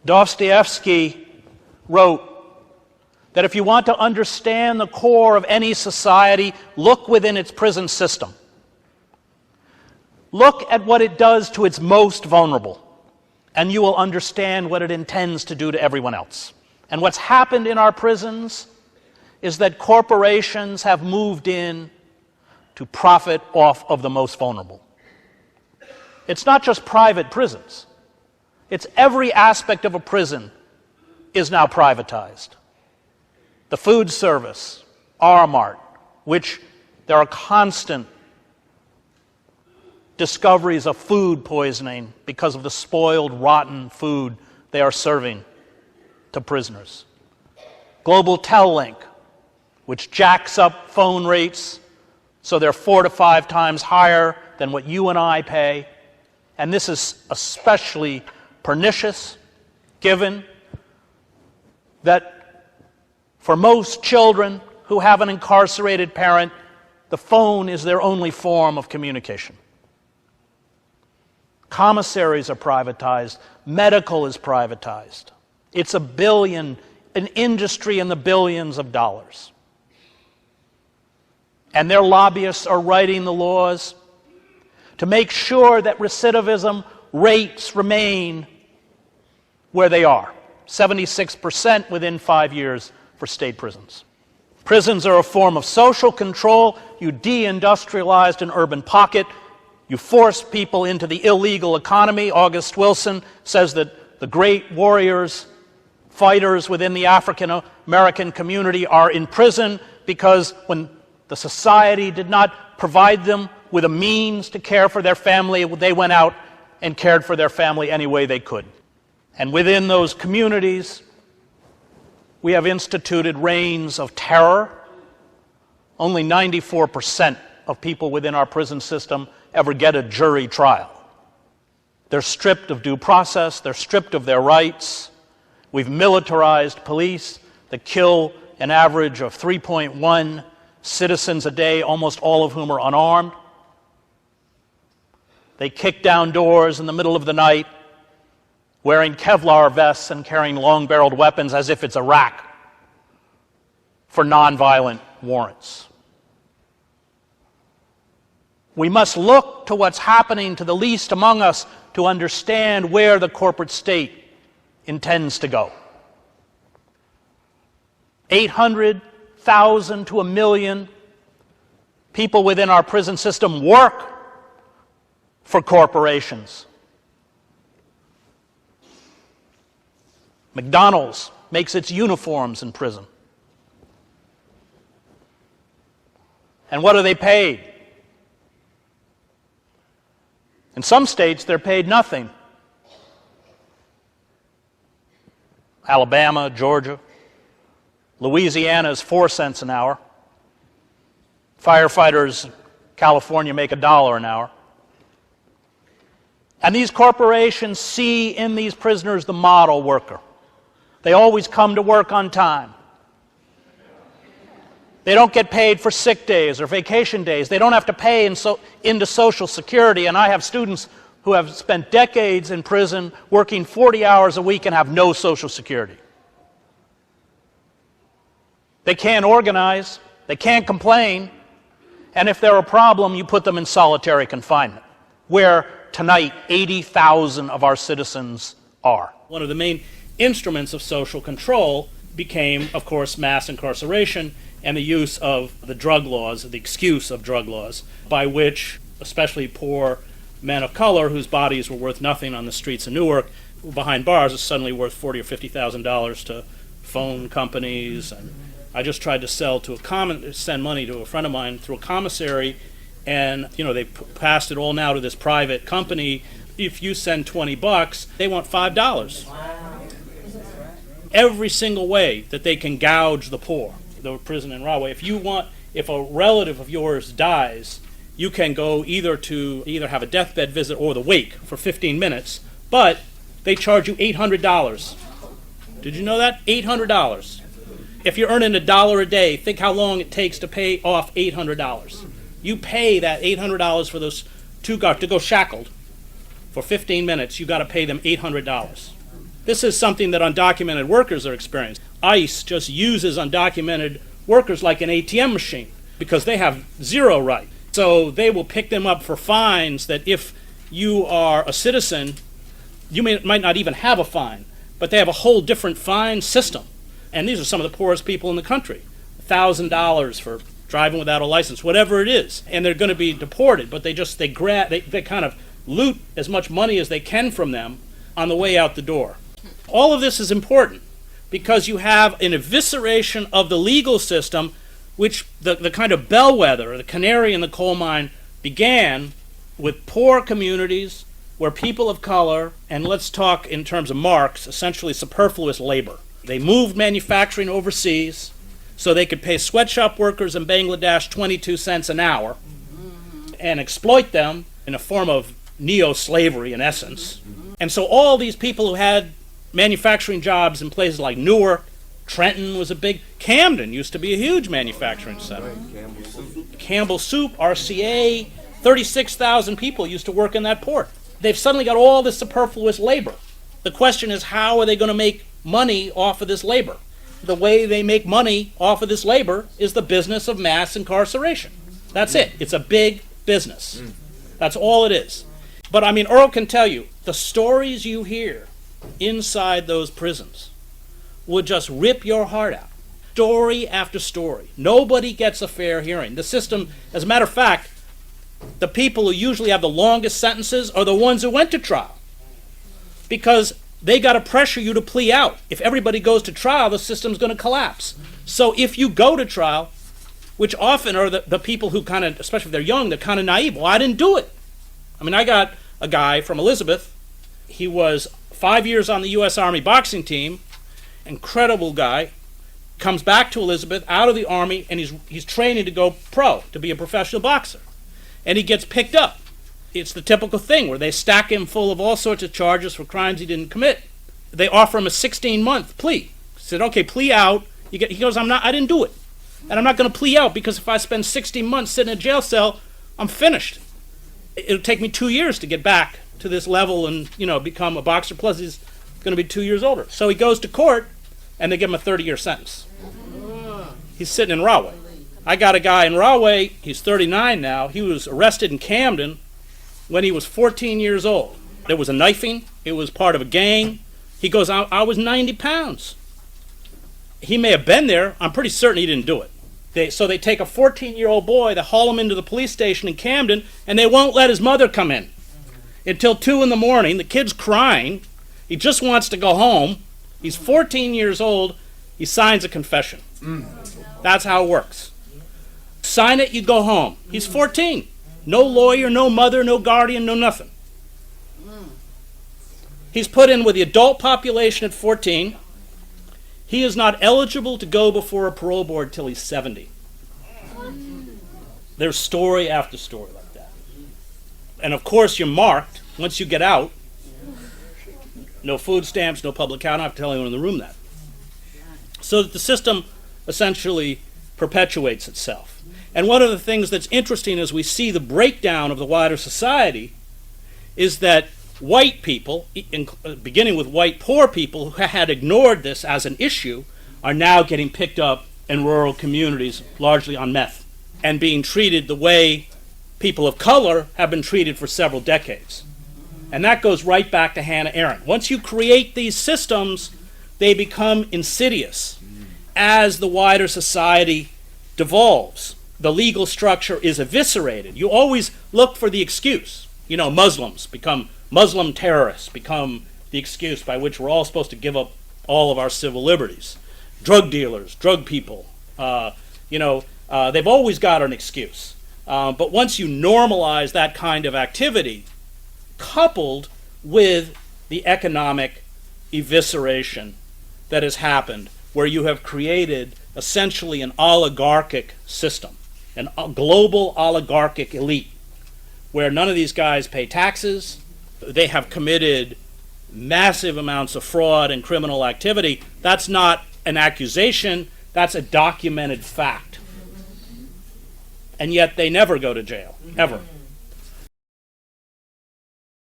Dostoevsky wrote that if you want to understand the core of any society, look within its prison system. Look at what it does to its most vulnerable, and you will understand what it intends to do to everyone else. And what's happened in our prisons is that corporations have moved in to profit off of the most vulnerable. It's not just private prisons. It's every aspect of a prison is now privatized. The food service, R-Mart, which there are constant discoveries of food poisoning because of the spoiled, rotten food they are serving to prisoners. Global Tel-Link, which jacks up phone rates so they're 4 to 5 times higher than what you and I pay. And this is especially pernicious, given that for most children who have an incarcerated parent, the phone is their only form of communication. Commissaries are privatized. Medical is privatized. It's an industry in the billions of dollars. And their lobbyists are writing the laws to make sure that recidivism rates remain where they are, 76% within 5 years for state prisons. Prisons are a form of social control. You deindustrialized an urban pocket. You forced people into the illegal economy. August Wilson says that the great warriors, fighters within the African American community are in prison because when the society did not provide them with a means to care for their family, they went out and cared for their family any way they could. And within those communities, we have instituted reigns of terror. Only 94% of people within our prison system ever get a jury trial. They're stripped of due process, they're stripped of their rights. We've militarized police that kill an average of 3.1 citizens a day, almost all of whom are unarmed. They kick down doors in the middle of the night, wearing Kevlar vests and carrying long-barreled weapons as if it's Iraq for nonviolent warrants. We must look to what's happening to the least among us to understand where the corporate state intends to go. 800,000 to 1 million people within our prison system work for corporations. McDonald's makes its uniforms in prison. And what are they paid? In some states, they're paid nothing. Alabama, Georgia. Louisiana is 4 cents an hour. Firefighters in California make $1 an hour. And these corporations see in these prisoners the model worker. They always come to work on time. They don't get paid for sick days or vacation days. They don't have to pay into Social Security. And I have students who have spent decades in prison working 40 hours a week and have no Social Security. They can't organize. They can't complain. And if they're a problem, you put them in solitary confinement, where tonight 80,000 of our citizens are. One of the main instruments of social control became, of course, mass incarceration and the use of the drug laws, the excuse of drug laws, by which especially poor men of color whose bodies were worth nothing on the streets of Newark behind bars is suddenly worth $40,000 or $50,000 to phone companies. And I just tried to send money to a friend of mine through a commissary, and they passed it all now to this private company. If you send $20, they want $5. Wow. Every single way that they can gouge the poor. The prison in Rahway. If a relative of yours dies, you can go either have a deathbed visit or the wake for 15 minutes, but they charge you $800. Did you know that? $800. If you're earning $1 a day, think how long it takes to pay off $800. You pay that $800 for those two guards to go shackled for 15 minutes. You got to pay them $800. This is something that undocumented workers are experiencing. ICE just uses undocumented workers like an ATM machine because they have zero right. So they will pick them up for fines that if you are a citizen, you might not even have a fine, but they have a whole different fine system. And these are some of the poorest people in the country. $1,000 for driving without a license, whatever it is. And they're going to be deported, but they kind of loot as much money as they can from them on the way out the door. All of this is important because you have an evisceration of the legal system, which the kind of bellwether, the canary in the coal mine, began with poor communities where people of color, and let's talk in terms of Marx, essentially superfluous labor. They moved manufacturing overseas so they could pay sweatshop workers in Bangladesh 22 cents an hour and exploit them in a form of neo-slavery in essence. And so all these people who had manufacturing jobs in places like Newark, Trenton was a big, Camden used to be a huge manufacturing center. Campbell Soup, RCA, 36,000 people used to work in that port. They've suddenly got all this superfluous labor. The question is, how are they going to make money off of this labor? The way they make money off of this labor is the business of mass incarceration. That's it. It's a big business. That's all it is. But I mean, Earl can tell you, the stories you hear inside those prisons would just rip your heart out. Story after story. Nobody gets a fair hearing. The system, as a matter of fact, the people who usually have the longest sentences are the ones who went to trial. Because they got to pressure you to plea out. If everybody goes to trial, the system's going to collapse. So if you go to trial, which often are the people who kind of, especially if they're young, they're kind of naive. Well, I didn't do it. I mean, I got a guy from Elizabeth. He was 5 years on the U.S. Army boxing team. Incredible guy. Comes back to Elizabeth out of the Army, and he's training to go pro, to be a professional boxer. And he gets picked up. It's the typical thing where they stack him full of all sorts of charges for crimes he didn't commit. They offer him a 16-month plea. He said, okay, plea out. He goes, I didn't do it. And I'm not going to plea out because if I spend 16 months sitting in a jail cell, I'm finished. It'll take me 2 years to get back to this level and, become a boxer. Plus, he's going to be 2 years older. So he goes to court, and they give him a 30-year sentence. He's sitting in Rahway. I got a guy in Rahway. He's 39 now. He was arrested in Camden when he was 14 years old. There was a knifing. It was part of a gang. He goes, I was 90 pounds. He may have been there. I'm pretty certain he didn't do it. So they take a 14-year-old boy, they haul him into the police station in Camden, and they won't let his mother come in until 2 in the morning. The kid's crying. He just wants to go home. He's 14 years old. He signs a confession. That's how it works. Sign it, you go home. He's 14. No lawyer, no mother, no guardian, no nothing. He's put in with the adult population at 14. He is not eligible to go before a parole board till he's 70. There's story after story like that. And of course you're marked once you get out. No food stamps, no public account. I don't have to tell anyone in the room that. So that the system essentially perpetuates itself. And one of the things that's interesting as we see the breakdown of the wider society is that white people, beginning with white poor people who had ignored this as an issue, are now getting picked up in rural communities, largely on meth, and being treated the way people of color have been treated for several decades. And that goes right back to Hannah Arendt. Once you create these systems, they become insidious. As the wider society devolves, the legal structure is eviscerated. You always look for the excuse. Muslims become Muslim terrorists, become the excuse by which we're all supposed to give up all of our civil liberties. Drug dealers, drug people, they've always got an excuse. But once you normalize that kind of activity, coupled with the economic evisceration that has happened, where you have created essentially an oligarchic system, a global oligarchic elite, where none of these guys pay taxes. They have committed massive amounts of fraud and criminal activity. That's not an accusation, that's a documented fact. And yet they never go to jail, ever.